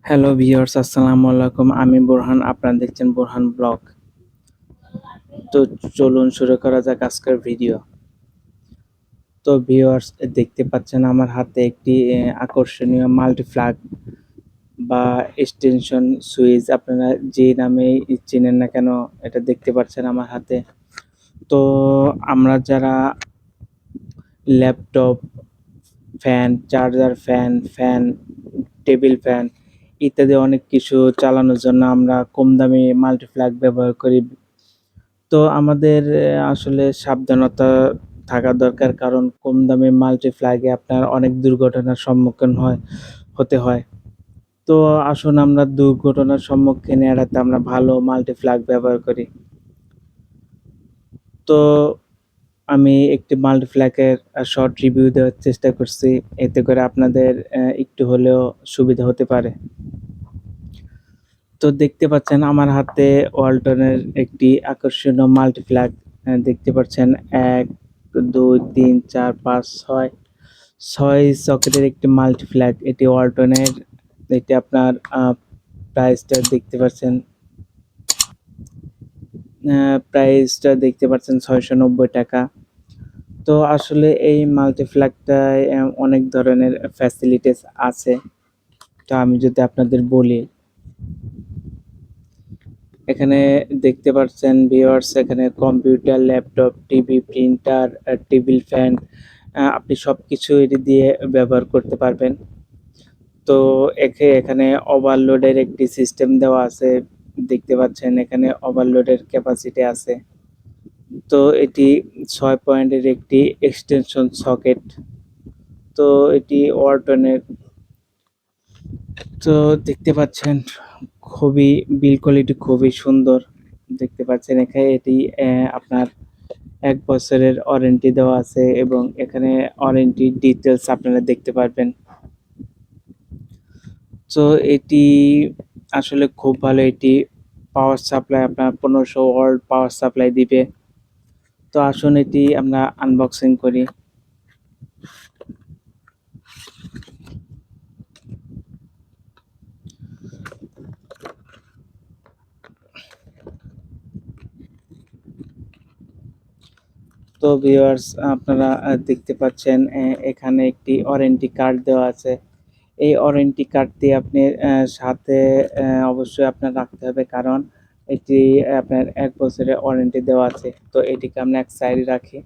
Hello viewers, আসসালামু আলাইকুম। আমি বোরহান, আপনারা দেখছেন বোরহান ব্লগ। তো চলুন শুরু করা যাক আজকের ভিডিও। তো ভিউয়ার্স, দেখতে পাচ্ছেন আমার হাতে একটি আকর্ষণীয় মাল্টিপ্লাগ বা এক্সটেনশন সুইচ, আপনারা যে নামেই চেনেন না কেন, এটা দেখতে পাচ্ছেন আমার হাতে। তো আমরা যারা laptop, fan, charger fan, table fan ইত্যাদি অনেক কিছু চালানোর জন্য আমরা কম দামি মাল্টিপ্লাগ ব্যবহার করি। তো আমাদের আসলে সাবধানতা থাকা দরকার, কারণ কম দামি মাল্টিপ্লাগে আপনার অনেক দুর্ঘটনার সম্মুখীন হতে হয়। তো আসুন আমরা দুর্ঘটনার সম্মুখীন এড়াতে আমরা ভালো মাল্টিপ্লাগ ব্যবহার করি। তো আমি একটি মাল্টিপ্লাগের শর্ট রিভিউ দেওয়ার চেষ্টা করছি, এতে করে আপনাদের একটু হলেও সুবিধা হতে পারে। তো দেখতে পাচ্ছেন আমার হাতে ওয়ালটনের একটি আকর্ষণীয় মাল্টিপ্লাগ দেখতে পাচ্ছেন। ১, ২, ৩, ৪, ৫, ৬ সকেটের একটি মাল্টিপ্লাগ। এটি ওয়ালটনের। এটি আপনার প্রাইসটা দেখতে পাচ্ছেন। প্রাইসটা দেখতে পাচ্ছেন ৳৬৯০। তো আসলে এই মাল্টিপ্লাগটায় অনেক ধরনের ফ্যাসিলিটিস আছে। তো আমি যদি আপনাদের বলি, এখানে দেখতে পাচ্ছেন ভিউয়ার্স, এখানে computer, laptop, TV, printer, table fan, আপনি সবকিছু এটি দিয়ে ব্যবহার করতে পারবেন। তো এখানে ওভারলোডের একটি সিস্টেম দেওয়া আছে। দেখতে পাচ্ছেন এখানে ওভারলোডের ক্যাপাসিটি আছে। তো এটি ৬ পয়েন্টের একটি এক্সটেনশন সকেট। তো এটি ওয়ালটনের। তো দেখতে পাচ্ছেন খুবই বিল্ড কোয়ালিটি খুবই সুন্দর। দেখতে পাচ্ছেন এখানে এটি আপনার ১ বছরের ওয়ারেন্টি দেওয়া আছে এবং এখানে ওয়ারেন্টি ডিটেইলস আপনারা দেখতে পারবেন। তো এটি আসলে খুব ভালো। এটি পাওয়ার সাপ্লাই আপনার ১৫০০ ওয়াট পাওয়ার সাপ্লাই দিবে। তো আসুন এটি আমরা আনবক্সিং করি। তো ভিউয়ার্স, আপনারা দেখতে পাচ্ছেন এখানে একটি ওয়ারেন্টি কার্ড দেওয়া আছে। এই ওয়ারেন্টি কার্ডটি আপনি সাথে অবশ্যই আপনার রাখতে হবে, কারণ এটি আপনার ১ বছরের ওয়ারেন্টি দেওয়া আছে। তো এটিকে আমরা এক সাইডে রাখি।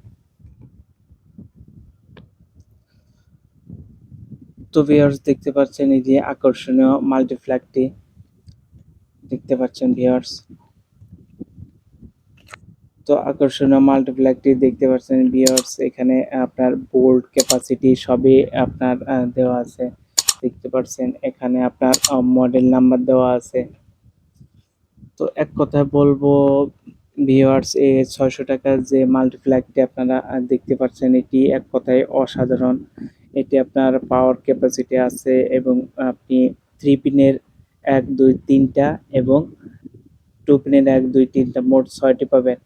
তো ভিউয়ার্স, দেখতে পাচ্ছেন এই যে আকর্ষণীয় মাল্টিপ্লাগটি দেখতে পাচ্ছেন ভিউয়ার্স। তো আকর্ষণীয় মাল্টিপ্লাগটি দেখতে পাচ্ছেন ভিউয়ার্স, এখানে আপনার বোল্ট ক্যাপাসিটি সবই আপনার দেওয়া আছে। দেখতে পাচ্ছেন এখানে আপনার মডেল নাম্বার দেওয়া আছে। তো এক কথায় বলবো ভিউয়ার্স, এই ৳৬০০ যে মাল্টিপ্লাগটি আপনারা দেখতে পাচ্ছেন, এটি এক কথায় অসাধারণ। এটি আপনার পাওয়ার ক্যাপাসিটি আছে এবং আপনি 3 পিনের ১, ২, ৩ টা এবং 2 পিনের ১, ২, ৩ টা মোট ৬ টি পাবেন।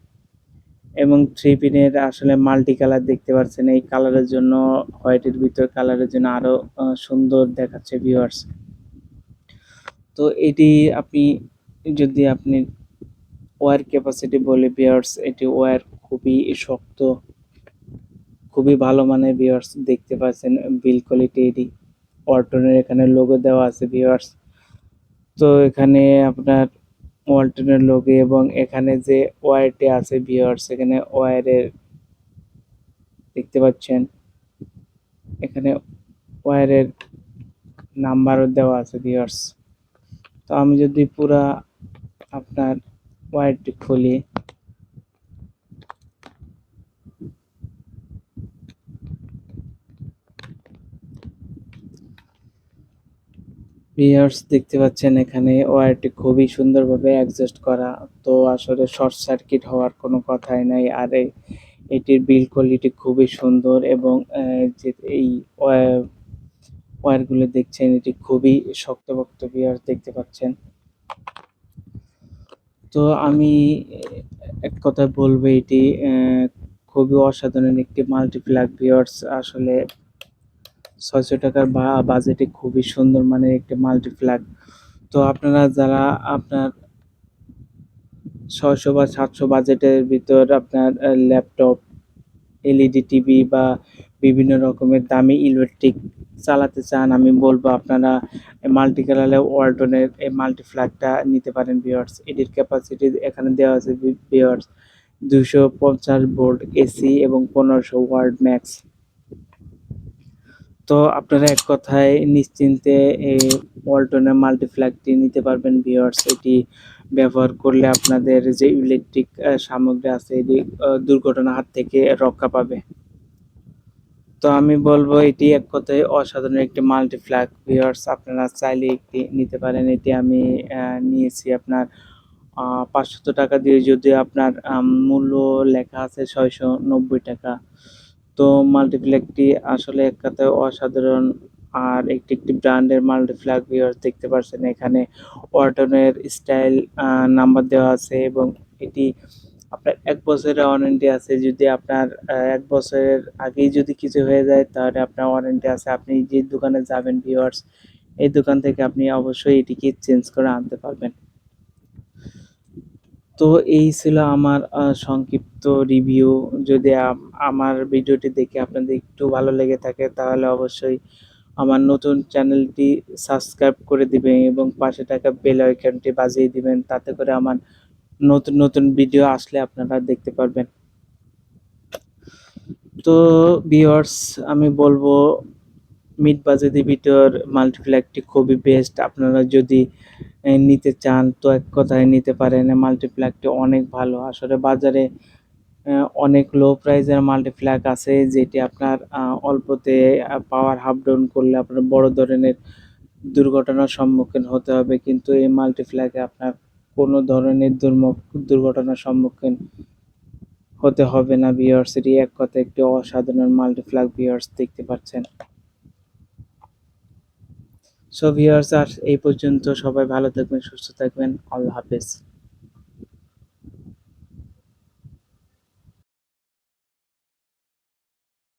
এবং 3 পিনের আসলে মাল্টি কালার দেখতে পাচ্ছেন। এই কালারের জন্য, হোয়াইটের ভিতর কালারের জন্য আরো সুন্দর দেখাচ্ছে ভিউয়ার্স। তো এটি আপনি যদি আপনি ওয়্যার ক্যাপাসিটি বলি ভিউয়ার্স, এটি ওয়্যার খুবই শক্ত, খুবই ভালো মানের ভিউয়ার্স। দেখতে পাচ্ছেন বিল্ড কোয়ালিটি এটি ওয়ালটনের এখানে লোগো দেওয়া আছে ভিউয়ার্স। তো এখানে আপনার ওয়ালটনের লোগো এবং এখানে যে ওয়্যারটি আছে ভিউয়ার্স, এখানে ওয়্যারের দেখতে পাচ্ছেন, এখানে ওয়্যারের নাম্বারও দেওয়া আছে ভিউয়ার্স। তো আমি যদি পুরা আপনার ওয়্যারটি খুলি, ভিউয়ার্স দেখতে পাচ্ছেন এখানে ওয়্যারটি খুবই সুন্দরভাবে অ্যাডজাস্ট করা। তো আসলে শর্ট সার্কিট হওয়ার কোনো কথাই নাই। আর এটির বিল্ড কোয়ালিটি খুবই সুন্দর এবং যে এই ওয়্যারগুলো দেখছেন, এটি খুবই শক্তপোক্ত ভিউয়ার্স দেখতে পাচ্ছেন। তো আমি এক কথায় বলবো এটি খুবই অসাধারণ একটি মাল্টিপ্লাগ ভিউয়ার্স। আসলে ৳৬০০ বাজেটে খুবই সুন্দর মানের একটি মাল্টিপ্লাগ। তো আপনারা যারা আপনার ৬০০ বা ৭০০ বাজেটের ভিতর আপনার ল্যাপটপ, এলইডি টিভি বা বিভিন্ন রকমের দামি ইলেকট্রিক চালাতে চান, আমি বলব আপনারা মাল্টি কালারের ওয়ালটনের এই মাল্টিপ্লাগটা নিতে পারেন ভিউয়ার্স। এটির ক্যাপাসিটি এখানে দেওয়া আছে ভিউয়ার্স ২৫০ ভোল্ট এসি এবং ১৫০০ ওয়াট ম্যাক্স। তো আপনারা এক কথায় নিশ্চিন্তে এই ওয়ালটনের মাল্টিপ্লাগটি নিতে পারবেন ভিউয়ার্স। এটি ব্যবহার করলে আপনাদের যে ইলেকট্রিক সামগ্রী আছে এটি দুর্ঘটনার হাত থেকে রক্ষা পাবে। তো আমি বলব এটি এক কথায় অসাধারণ একটি মাল্টিপ্লাগ ভিউয়ার্স, আপনারা চাইলে একটি নিতে পারেন। এটি আমি নিয়েছি আপনার ৳৫০০ দিয়ে, যদিও আপনার মূল্য লেখা আছে ৳৬৯০। তো মাল্টিপ্লাগটি আসলে এক কথায় অসাধারণ। আর একটি ব্র্যান্ডের মাল্টিপ্লাগ ভিউয়ার্স দেখতে পাচ্ছেন এখানে ওয়ালটনের স্টাইল নাম্বার দেওয়া আছে এবং এটি আপনার ১ বছরের ওয়ারেন্টি আছে। যদি আপনার ১ বছরের আগেই যদি কিছু হয়ে যায় তাহলে আপনার ওয়ারেন্টি আছে। আপনি যে দোকানে যাবেন ভিউয়ার্স, এই দোকান থেকে আপনি অবশ্যই এটিকে চেঞ্জ করে আনতে পারবেন। তো এই ছিল আমার সংক্ষিপ্ত রিভিউ। যদি আমার ভিডিওটি দেখে আপনাদের একটু ভালো লেগে থাকে তাহলে অবশ্যই আমার নতুন চ্যানেলটি সাবস্ক্রাইব করে দিবেন এবং পাশে থাকা বেল আইকনটি বাজিয়ে দিবেন। তাতে করে আমার নতুন ভিডিও আসলে আপনারা দেখতে পারবেন। তো ভিউয়ার্স, আমি বলবো মিড বাজেটের ভিতর মাল্টিপ্লাগটি খুবই বেস্ট। আপনারা যদি নিতে চান তো এক কথায় নিতে পারেন। মাল্টিপ্লাগটি অনেক ভালো। আসলে বাজারে অনেক লো প্রাইসের মাল্টিপ্লাগ আছে যেটি আপনার অল্পতে পাওয়ার হাফ ডাউন করলে আপনার বড় ধরনের দুর্ঘটনার সম্মুখীন হতে হবে। কিন্তু এই মাল্টিপ্লাগে আপনার কোনো ধরনের দুর্ঘটনার সম্মুখীন হতে হবে না ভিউয়ার্স। এটি এক কথায় একটি অসাধারণ মাল্টিপ্লাগ ভিউয়ার্স দেখতে পাচ্ছেন। সো ভিউয়ার্স, আর এই পর্যন্ত। সবাই ভালো থাকবেন, সুস্থ থাকবেন। আল্লাহ হাফেজ।